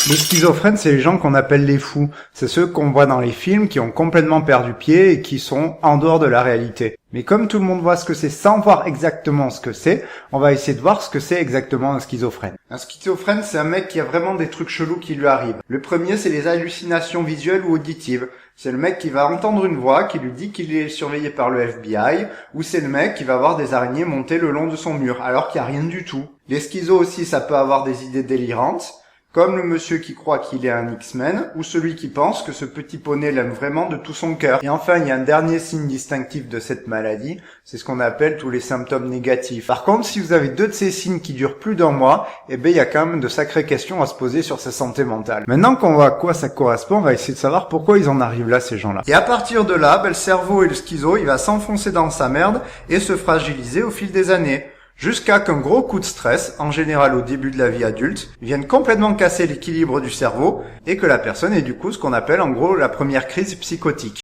Les schizophrènes, c'est les gens qu'on appelle les fous. C'est ceux qu'on voit dans les films qui ont complètement perdu pied et qui sont en dehors de la réalité. Mais comme tout le monde voit ce que c'est sans voir exactement ce que c'est, on va essayer de voir ce que c'est exactement un schizophrène. Un schizophrène, c'est un mec qui a vraiment des trucs chelous qui lui arrivent. Le premier, c'est les hallucinations visuelles ou auditives. C'est le mec qui va entendre une voix qui lui dit qu'il est surveillé par le FBI, ou c'est le mec qui va voir des araignées monter le long de son mur, alors qu'il n'y a rien du tout. Les schizos aussi, ça peut avoir des idées délirantes, comme le monsieur qui croit qu'il est un X-Men, ou celui qui pense que ce petit poney l'aime vraiment de tout son cœur. Et enfin, il y a un dernier signe distinctif de cette maladie, c'est ce qu'on appelle tous les symptômes négatifs. Par contre, si vous avez 2 de ces signes qui durent plus d'1 mois, eh ben, il y a quand même de sacrées questions à se poser sur sa santé mentale. Maintenant qu'on voit à quoi ça correspond, on va essayer de savoir pourquoi ils en arrivent là, ces gens-là. Et à partir de là, le cerveau et le schizo, il va s'enfoncer dans sa merde et se fragiliser au fil des années. Jusqu'à qu'un gros coup de stress, en général au début de la vie adulte, vienne complètement casser l'équilibre du cerveau et que la personne ait du coup ce qu'on appelle en gros la première crise psychotique.